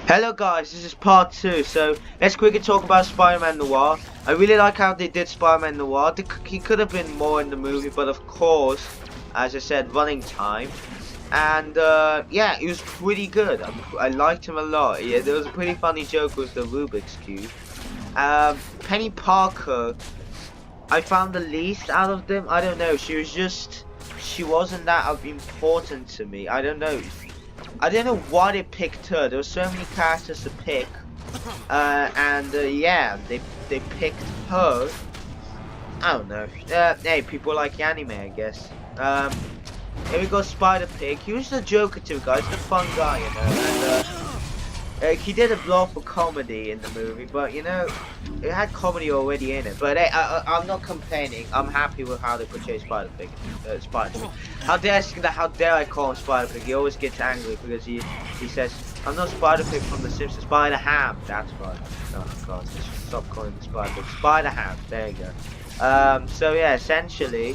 Hello guys, this is part 2, so let's quickly talk about Spider-Man Noir. I really like how they did Spider-Man Noir. He could have been more in the movie, but of course, as I said, running time. And yeah, he was pretty good. I liked him a lot. Yeah, there was a pretty funny joke with the Rubik's Cube. Penny Parker, I found the least out of them. I don't know, she wasn't that important to me. I don't know why they picked her. There were so many characters to pick, and yeah, they picked her. I don't know. Hey, people like anime, I guess. Here we go, Spider Pig. He was the Joker too, guys. The fun guy, you know. And he did a blow for comedy in the movie, but you know, it had comedy already in it. But hey, I'm not complaining. I'm happy with how they portray Spider Pig. Spider Pig. How dare I call him Spider Pig? He always gets angry because he says, "I'm not Spider Pig from The Simpsons. Spider Ham." That's right. Oh god, just stop calling him Spider Pig. Spider Ham. There you go. So yeah, essentially,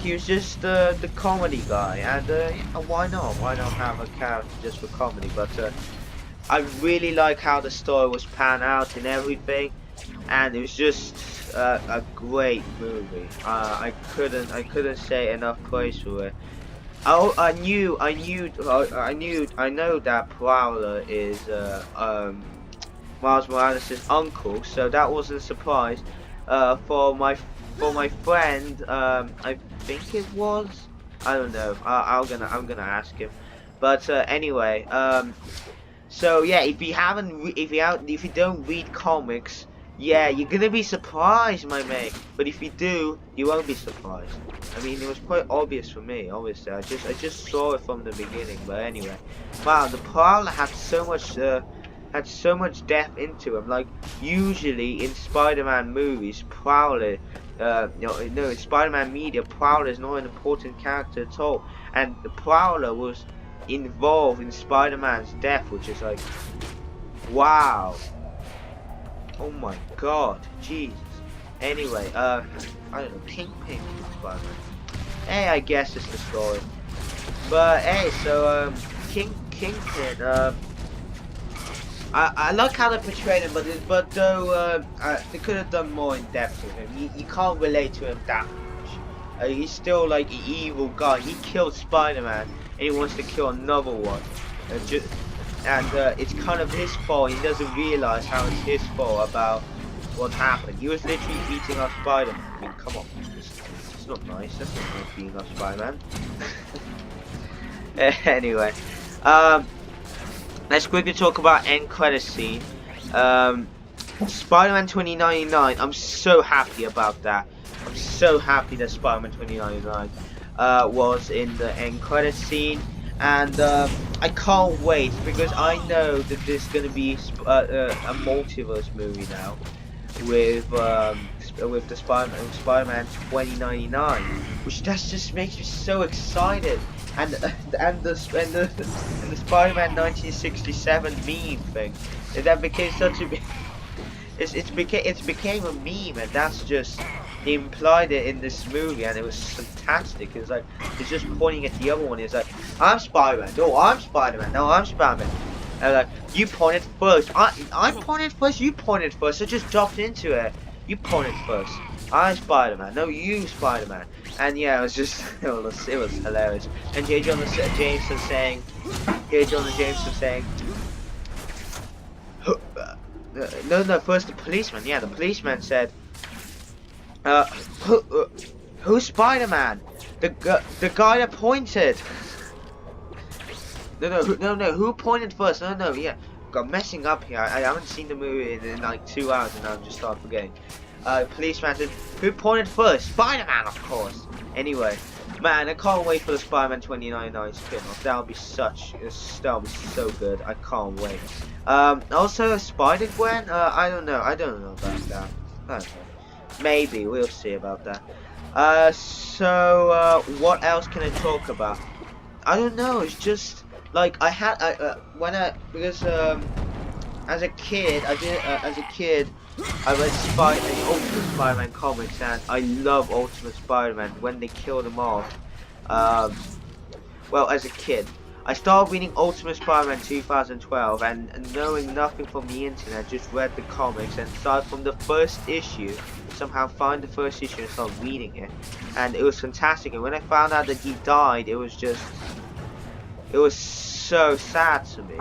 he was just the comedy guy, and why not? Why not have a character just for comedy? But I really like how the story was panned out and everything, and it was just a great movie. I couldn't say enough praise for it. Oh, I know that Prowler is Miles Morales' uncle, so that wasn't a surprise. For my friend, I think it was. I don't know. I'm gonna ask him. But anyway, so yeah, if you don't read comics, yeah, you're gonna be surprised, my mate. But if you do, you won't be surprised. I mean, it was quite obvious for me. Obviously, I just saw it from the beginning. But anyway, wow, the Prowler had so much depth into him. Like usually in Spider-Man movies, Prowler, in Spider-Man media, Prowler is not an important character at all, and the Prowler was involved in Spider-Man's death, which is like, wow, oh my god, Jesus. Anyway, I don't know, Kingpin killed Spider-Man. Hey, I guess it's the story. But hey, so Kingpin, I like how they portrayed him, but though they could have done more in depth with him. You can't relate to him that much. He's still like an evil guy. He killed Spider-Man, and he wants to kill another one. It's kind of his fault. He doesn't realize how it's his fault about what happened. He was literally beating up Spider-Man. I mean, come on, it's not nice. That's not nice beating up Spider-Man. Anyway, let's quickly talk about end credit scene. Spider-Man 2099. I'm so happy about that. I'm so happy that Spider-Man 2099 was in the end credit scene, and I can't wait because I know that there's gonna be a multiverse movie now with the Spider-Man 2099, which just makes me so excited. And the Spider-Man 1967 meme thing, that became such a it became a meme, and that's just, he implied it in this movie, and it was fantastic. It was like he's just pointing at the other one. He's like, "I'm Spider-Man. No, I'm Spider-Man. No, I'm Spider-Man." And like, "You pointed first. I pointed first. You pointed first. So just jumped into it. You pointed first. I'm Spider-Man. No, you Spider-Man." And yeah, it was just it was hilarious. And J. Jonah Jameson saying, no, first the policeman. Yeah, the policeman said, who's Spider-Man? The guy that pointed. No, who pointed first? No, yeah, got messing up here. I haven't seen the movie in like 2 hours, and I'm just start forgetting. Policeman said, who pointed first? Spider-Man, of course. Anyway, man, I can't wait for the Spider-Man 2099 spin-off. That'll be so good. I can't wait. Also Spider-Gwen. I don't know about that. I don't know. Maybe we'll see about that. So what else can I talk about? I don't know. It's just like because as a kid, I read Ultimate Spider-Man comics, and I love Ultimate Spider-Man when they killed him off. Well, as a kid, I started reading Ultimate Spider-Man 2012 and knowing nothing from the internet, just read the comics and started from the first issue, somehow find the first issue and start reading it. And it was fantastic, and when I found out that he died, it was so sad to me.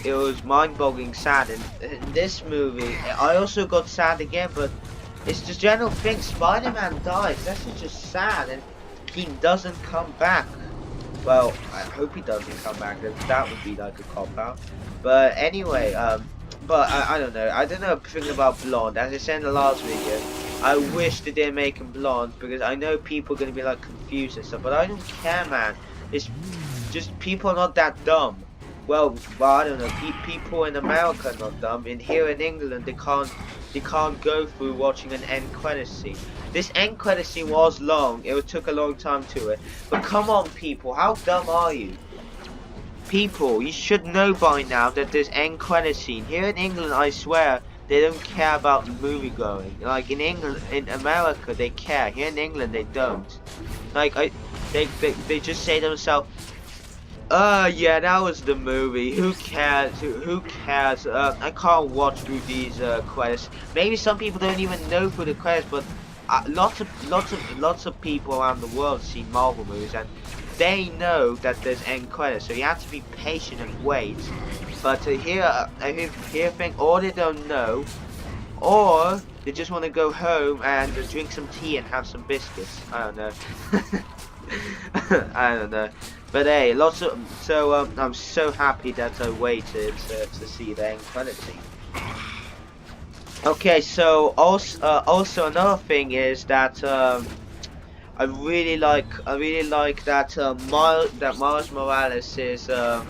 It was mind-boggling sad, and in this movie, I also got sad again, but it's the general thing, Spider-Man dies, that's just sad, and he doesn't come back. Well, I hope he doesn't come back, that would be like a cop-out. But anyway, but I don't know, thinking about Blonde, as I said in the last video, I wish they didn't make him blonde, because I know people are going to be like confused and stuff, but I don't care, man. It's just, people are not that dumb. Well, I don't know, people in America are not dumb, and here in England they can't go through watching an end credit scene. This end credit scene was long, it took a long time to it, but come on people, how dumb are you? People, you should know by now that there's end credit scene. Here in England, I swear, they don't care about movie going. Like in England, in America, they care. Here in England, they don't. Like they just say to themselves, yeah, that was the movie. Who cares? Who cares? I can't watch through these credits. Maybe some people don't even know through the credits, but lots of people around the world see Marvel movies, and they know that there's end credits. So you have to be patient and wait. But here, I think, or they don't know, or they just want to go home and drink some tea and have some biscuits. I don't know. I don't know. But hey, I'm so happy that I waited to see the end credit scene. Okay, so also another thing is that I really like that Miles Morales is a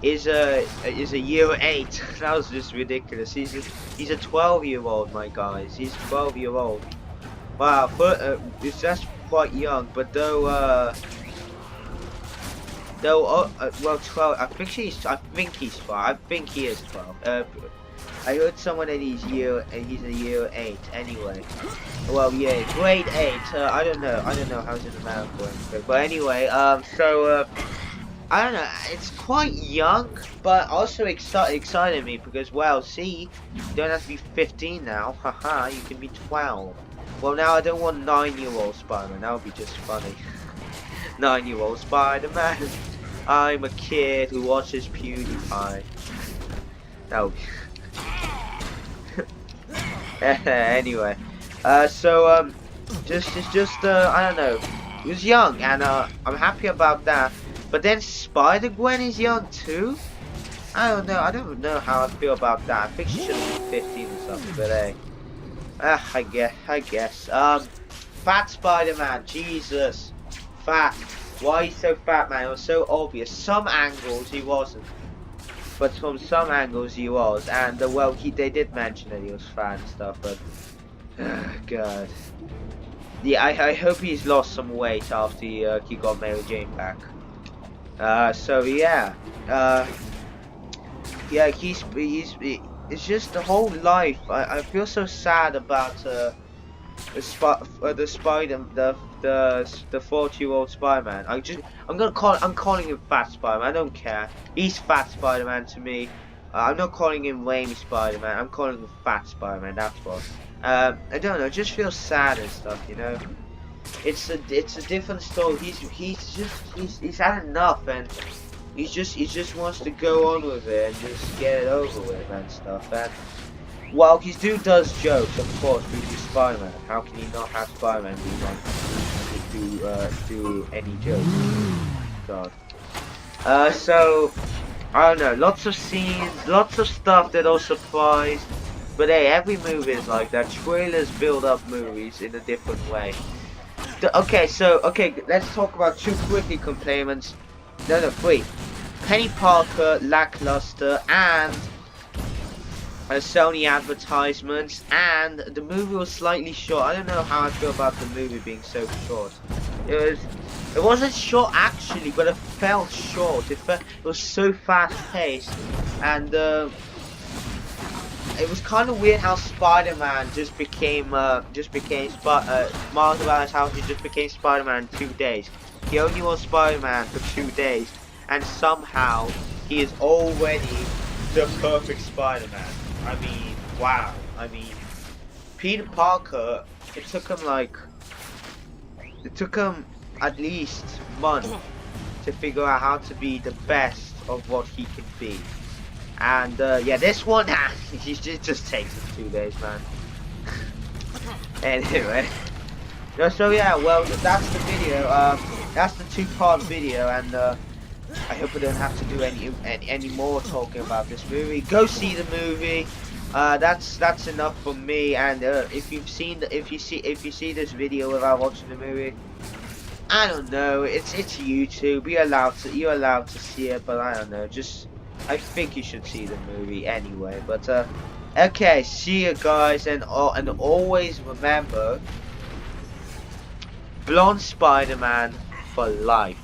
year 8. That was just ridiculous. He's a 12-year-old, my guys. He's 12-year-old. Wow, but that's quite young. But well, 12. I think he's 12. I think he is 12. I heard someone that he's a year 8 anyway. Well, yeah, grade 8. I don't know how's it in America, but anyway, I don't know, it's quite young, but also excited me because, well, see, you don't have to be 15 now, haha, you can be 12. Well, now I don't want 9-year-old Spider-Man, that would be just funny. 9-year-old Spider-Man, I'm a kid who watches PewDiePie. That would be... Anyway, I don't know, he was young, and I'm happy about that. But then Spider-Gwen is young too? I don't know how I feel about that. I think she should be 15 or something, but hey. I guess. Fat Spider-Man, Jesus. Fat. Why he's so fat, man? It was so obvious. Some angles he wasn't. But from some angles he was. And, well, they did mention that he was fat and stuff, but... God. Yeah, I hope he's lost some weight after he got Mary Jane back. So yeah, yeah, it's just the whole life. I feel so sad about the 40-year-old Spider-Man. I'm calling him Fat Spider-Man. I don't care. He's Fat Spider-Man to me. I'm not calling him Raimi Spider-Man. I'm calling him Fat Spider-Man. That's what. I don't know. It just feels sad and stuff, you know. It's a different story. He's had enough, and he just wants to go on with it and just get it over with and stuff. And while his dude does jokes, of course, because he's Spider-Man. How can he not have Spider-Man do any jokes? God. So I don't know. Lots of scenes, lots of stuff that are surprised. But hey, every movie is like that. Trailers build up movies in a different way. Okay, let's talk about 2 quickly complaints. No, 3. Penny Parker, lackluster, and Sony advertisements, and the movie was slightly short. I don't know how I feel about the movie being so short. It wasn't short actually, but it felt short. It was so fast paced, and it was kind of weird how Spider-Man just became Miles Morales, how he just became Spider-Man in 2 days. He only was Spider-Man for 2 days, and somehow he is already the perfect Spider-Man. I mean, wow. I mean, Peter Parker, it took him at least months to figure out how to be the best of what he can be. And yeah, this one, it just takes him 2 days, man. Anyway, so yeah, well, that's the video. That's the 2-part video, and I hope I don't have to do any more talking about this movie. Go see the movie. That's enough for me. And if you see this video without watching the movie, I don't know. It's YouTube. You're allowed to see it, but I don't know. I think you should see the movie anyway. But okay, see you guys, and always remember, blonde Spider-Man for life.